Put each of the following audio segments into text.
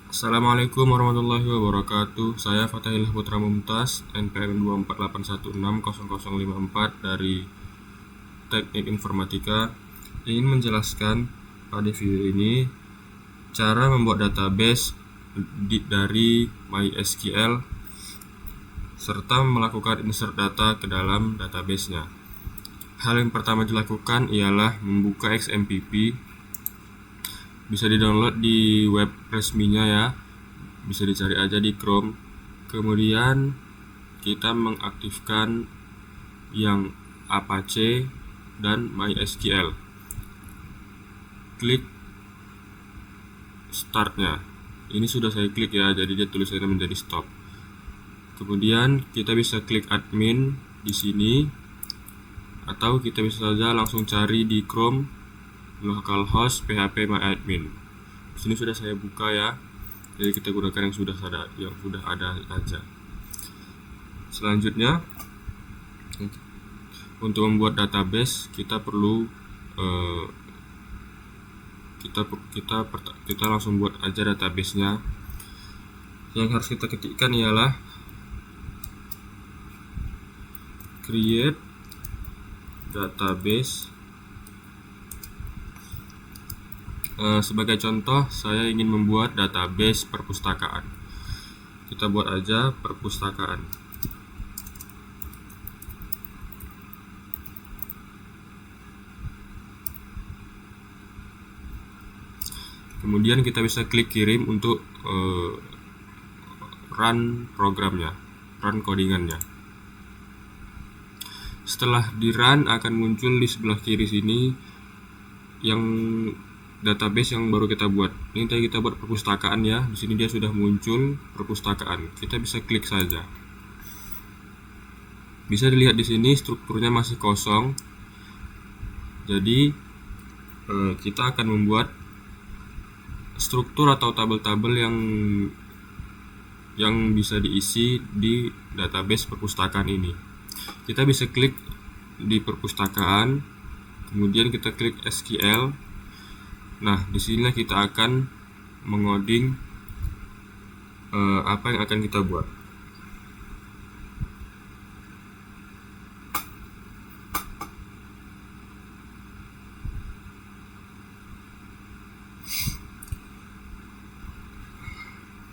Assalamualaikum warahmatullahi wabarakatuh. Saya Fatahillah Putra Mumtaz, NPM 24881600054 dari Teknik Informatika. Ingin menjelaskan pada video ini cara membuat database dari MySQL serta melakukan insert data ke dalam database-nya. Hal yang pertama dilakukan ialah membuka XMPP. Bisa di-download di web resminya ya. Bisa dicari aja di Chrome. Kemudian kita mengaktifkan yang Apache dan MySQL. Klik startnya. Ini sudah saya klik ya, jadi dia tulisannya menjadi stop. Kemudian kita bisa klik admin di sini, atau kita bisa saja langsung cari di Chrome localhost php myadmin. Di sini sudah saya buka ya. Jadi kita gunakan yang sudah ada aja. Selanjutnya untuk membuat database kita perlu kita langsung buat aja database-nya. Yang harus kita ketikkan ialah create database. Sebagai contoh, saya ingin membuat database perpustakaan. Kita buat aja perpustakaan. Kemudian kita bisa klik kirim untuk run programnya, run codingannya. Setelah di run akan muncul di sebelah kiri sini yang database yang baru kita buat. Ini tadi kita buat perpustakaan ya. Di sini dia sudah muncul perpustakaan. Kita bisa klik saja. Bisa dilihat di sini strukturnya masih kosong. Jadi kita akan membuat struktur atau tabel-tabel yang bisa diisi di database perpustakaan ini. Kita bisa klik di perpustakaan, kemudian kita klik SQL. Nah, di sinilah kita akan mengoding apa yang akan kita buat.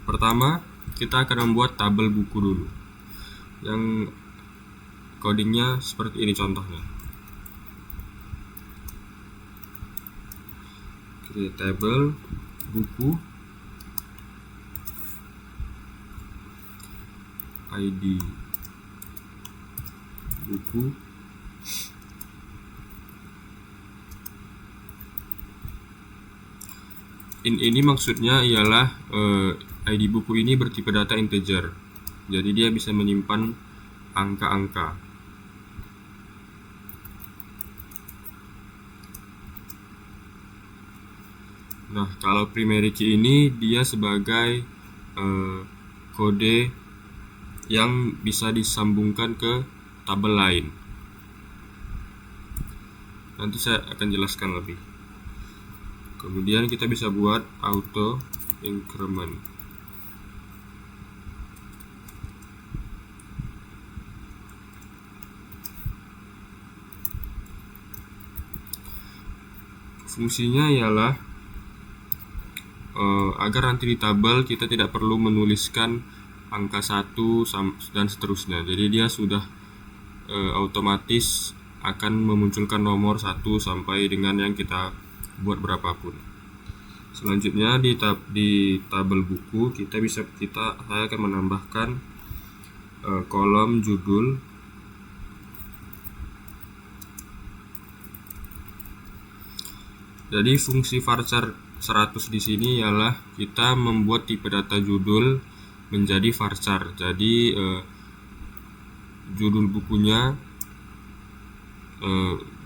Pertama, kita akan membuat tabel buku dulu. Yang codingnya seperti ini contohnya. Create table buku ID buku ini maksudnya ialah ID buku ini bertipe data integer. Jadi dia bisa menyimpan angka-angka. Nah, kalau primary key ini dia sebagai kode yang bisa disambungkan ke tabel lain. Nanti saya akan jelaskan lebih. Kemudian kita bisa buat auto increment. Fungsinya ialah agar nanti di tabel kita tidak perlu menuliskan angka 1 dan seterusnya. Jadi dia sudah otomatis akan memunculkan nomor 1 sampai dengan yang kita buat berapapun. Selanjutnya di tabel buku saya akan menambahkan kolom judul. Jadi fungsi varchar 100 di sini ialah kita membuat tipe data judul menjadi varchar. Jadi judul bukunya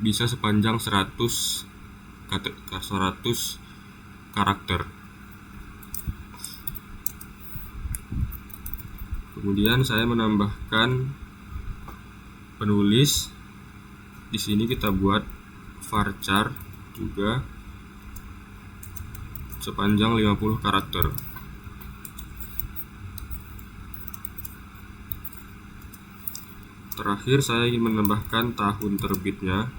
bisa sepanjang 100 karakter. Kemudian saya menambahkan penulis. Di sini kita buat varchar juga sepanjang 50 karakter. Terakhir saya ingin menambahkan tahun terbitnya.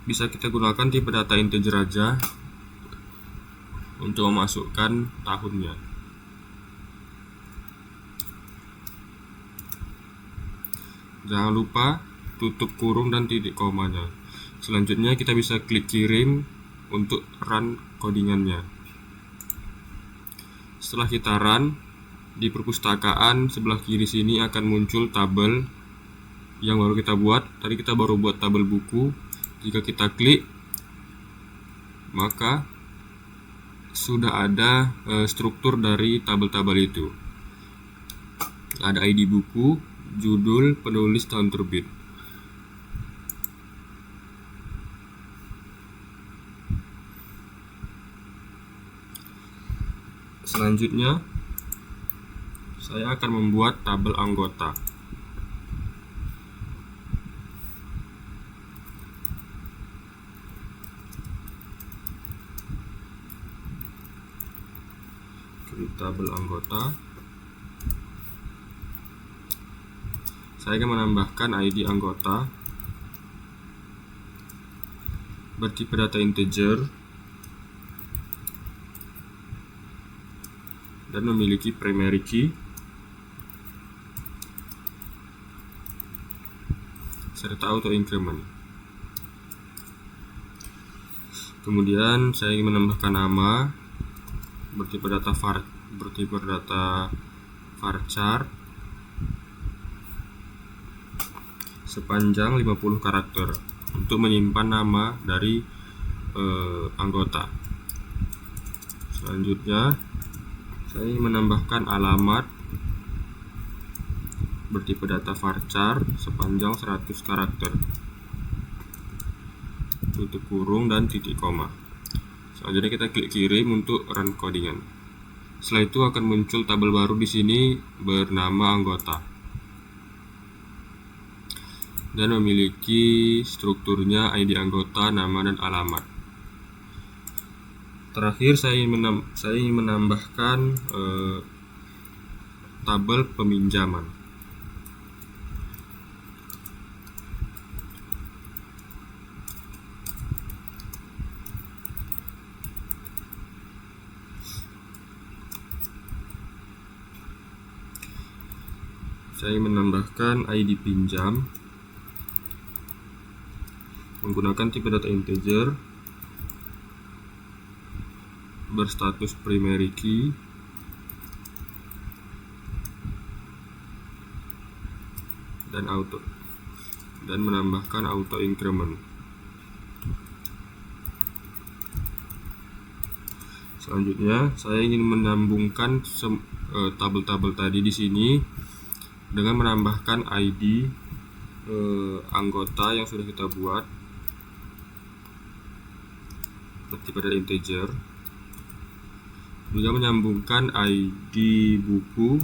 Bisa kita gunakan tipe data integer aja untuk memasukkan tahunnya. Jangan lupa tutup kurung dan titik komanya. Selanjutnya kita bisa klik kirim untuk run codingannya. Setelah kita run, di perpustakaan sebelah kiri sini akan muncul tabel yang baru kita buat. Tadi kita baru buat tabel buku. Jika kita klik, maka sudah ada struktur dari tabel-tabel itu. Ada ID buku, judul, penulis, tahun terbit. Selanjutnya, saya akan membuat tabel anggota. Klik tabel anggota. Saya akan menambahkan ID anggota bertipe data integer dan memiliki primary key serta auto increment. Kemudian saya ingin menambahkan nama bertipe data varchar sepanjang 50 karakter untuk menyimpan nama dari anggota. Selanjutnya saya ingin menambahkan alamat bertipe data varchar sepanjang 100 karakter, tutup kurung dan titik koma. Selanjutnya kita klik kirim untuk run codingan. Setelah itu akan muncul tabel baru di sini bernama anggota dan memiliki strukturnya ID anggota, nama, dan alamat. Terakhir saya ingin menambahkan tabel peminjaman. Saya ingin menambahkan ID pinjam menggunakan tipe data integer berstatus primary key dan menambahkan auto increment. Selanjutnya saya ingin menyambungkan tabel-tabel tadi di sini dengan menambahkan ID anggota yang sudah kita buat bertipe data integer, juga menyambungkan ID buku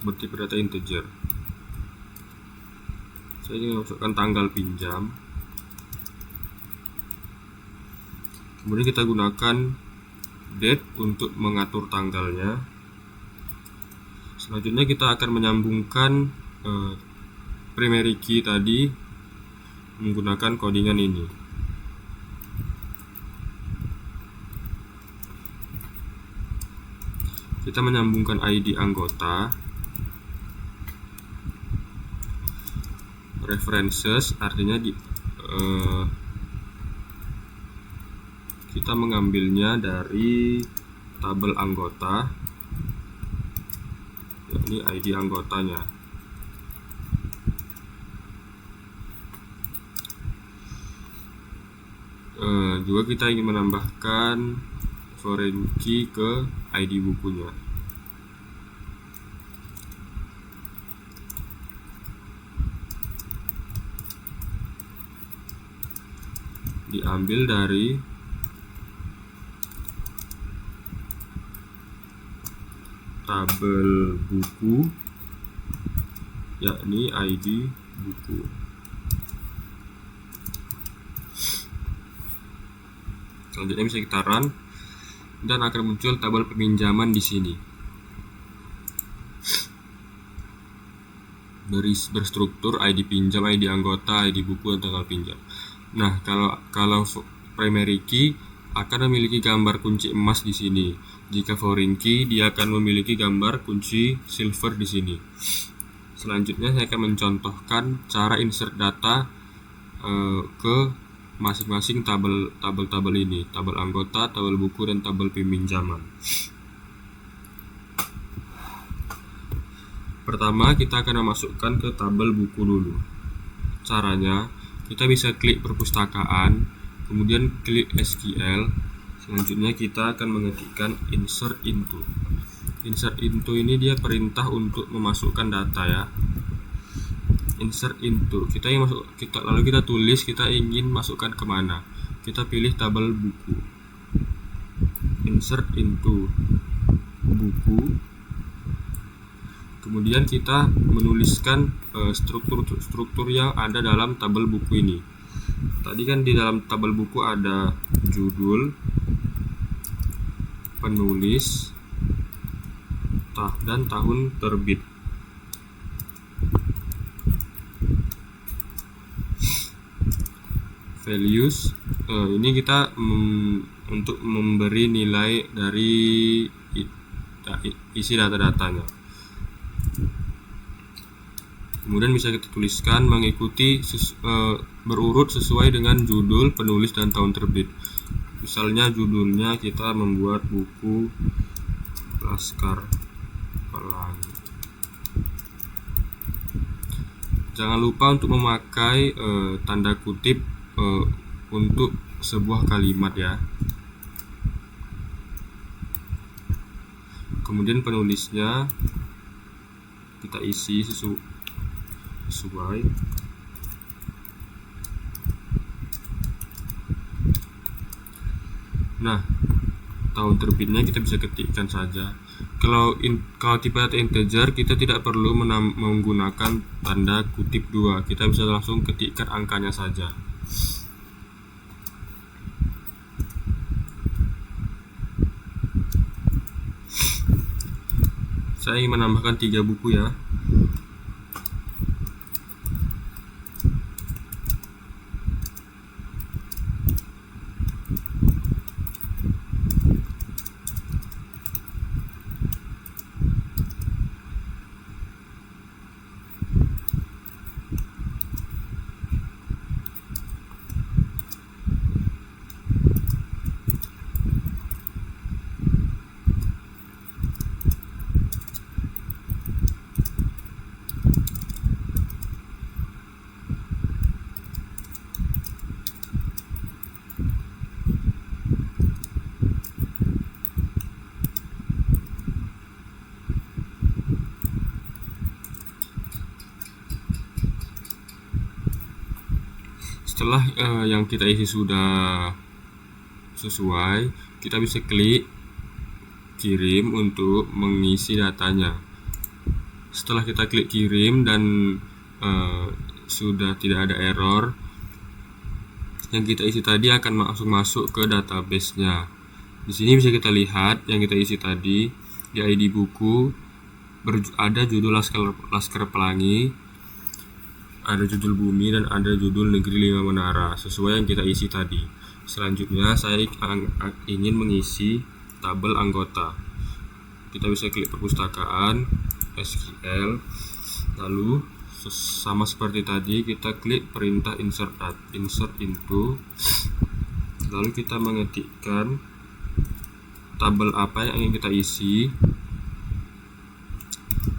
bertipe data integer. Saya ingin memasukkan tanggal pinjam. Kemudian kita gunakan date untuk mengatur tanggalnya. Selanjutnya kita akan menyambungkan primary key tadi menggunakan codingan ini. Kita menyambungkan ID anggota, references artinya kita mengambilnya dari tabel anggota, yakni ID anggotanya. Juga kita ingin menambahkan foreign key ke ID bukunya. Diambil dari tabel buku, yakni ID buku. Selanjutnya bisa kita run. dan akan muncul tabel peminjaman di sini. Berstruktur ID pinjam, ID anggota, ID buku, dan tanggal pinjam. Nah, kalau primary key akan memiliki gambar kunci emas di sini. Jika foreign key, dia akan memiliki gambar kunci silver di sini. Selanjutnya saya akan mencontohkan cara insert data ke masing-masing tabel ini, tabel anggota, tabel buku, dan tabel peminjaman. Pertama, kita akan memasukkan ke tabel buku dulu. Caranya, kita bisa klik perpustakaan, kemudian klik SQL. Selanjutnya kita akan mengetikkan insert into. Insert into ini dia perintah untuk memasukkan data ya. Insert into. Lalu kita tulis kita ingin masukkan kemana. Kita pilih tabel buku. Insert into buku. Kemudian kita menuliskan struktur yang ada dalam tabel buku ini. Tadi kan di dalam tabel buku ada judul, penulis, dan tahun terbit. Values, ini kita untuk memberi nilai dari isi data-datanya. Kemudian bisa kita tuliskan mengikuti berurut sesuai dengan judul, penulis, dan tahun terbit. Misalnya judulnya kita membuat buku Laskar Pelangi. Jangan lupa untuk memakai tanda kutip untuk sebuah kalimat ya. Kemudian penulisnya kita isi sesuai. Nah, tahun terbitnya kita bisa ketikkan saja. Kalau tipe data integer, kita tidak perlu menggunakan tanda kutip 2. Kita bisa langsung ketikkan angkanya saja. Saya ingin menambahkan 3 buku ya. Setelah yang kita isi sudah sesuai, kita bisa klik kirim untuk mengisi datanya. Setelah kita klik kirim dan sudah tidak ada error, yang kita isi tadi akan langsung masuk ke database-nya. Di sini bisa kita lihat yang kita isi tadi di ID buku ada judul Laskar Pelangi, ada judul bumi, dan ada judul negeri 5 menara sesuai yang kita isi tadi. Selanjutnya saya ingin mengisi tabel anggota. Kita bisa klik perpustakaan, SQL, lalu sama seperti tadi kita klik perintah insert into, lalu kita mengetikkan tabel apa yang ingin kita isi.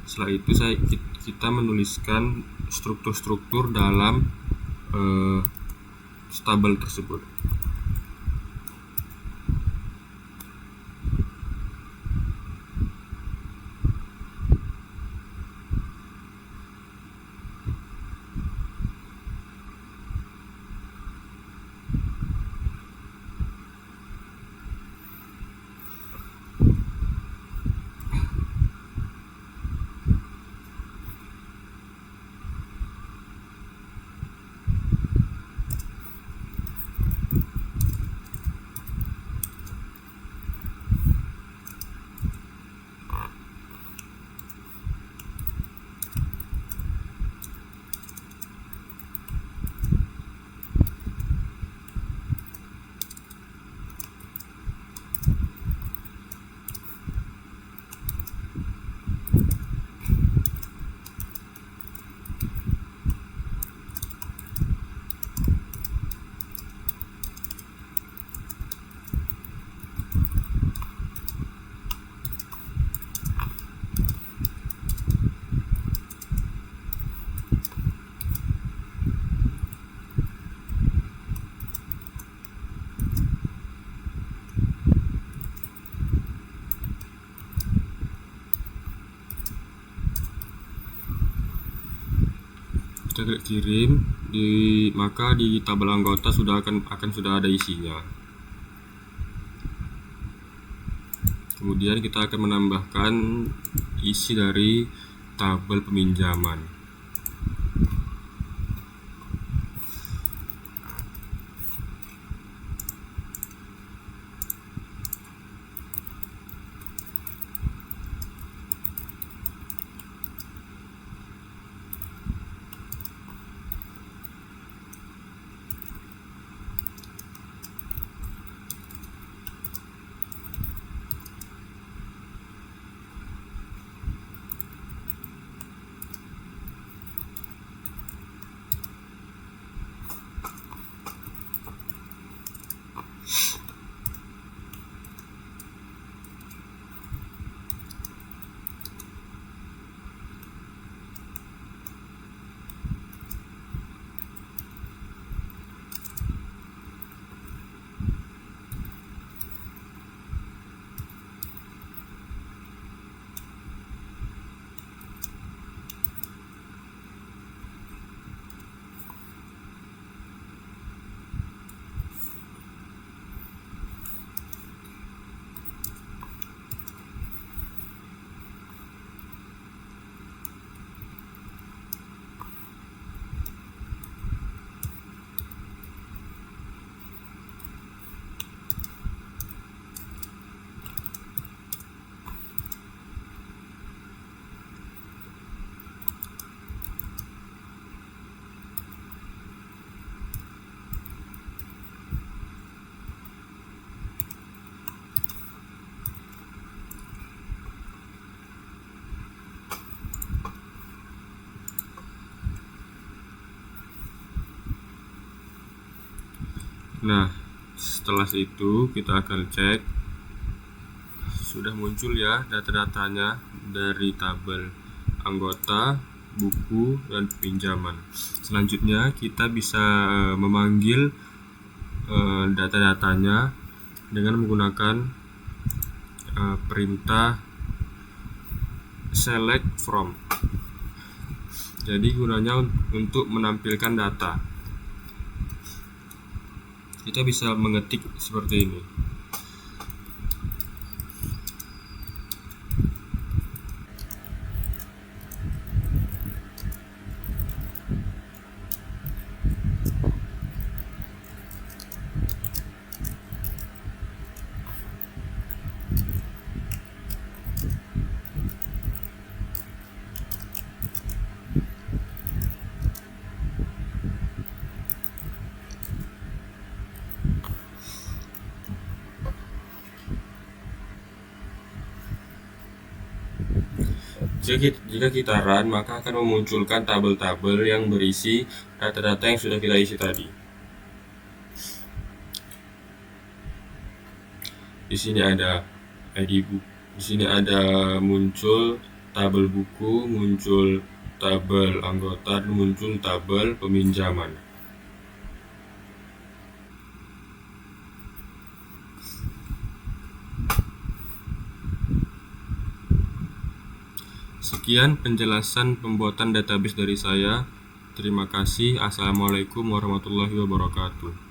Setelah itu kita menuliskan struktur-struktur dalam tabel tersebut. Kita klik kirim, maka di tabel anggota akan sudah ada isinya. Kemudian kita akan menambahkan isi dari tabel peminjaman. Nah, setelah itu kita akan cek sudah muncul ya data-datanya dari tabel anggota, buku, dan pinjaman. Selanjutnya kita bisa memanggil data-datanya dengan menggunakan perintah select from. Jadi gunanya untuk menampilkan data. Kita bisa mengetik seperti ini. Jika kita run, maka akan memunculkan tabel-tabel yang berisi data-data yang sudah kita isi tadi. Di sini ada ID buku, di sini ada muncul tabel buku, muncul tabel anggota, dan muncul tabel peminjaman. Sekian penjelasan pembuatan database dari saya. Terima kasih. Assalamualaikum warahmatullahi wabarakatuh.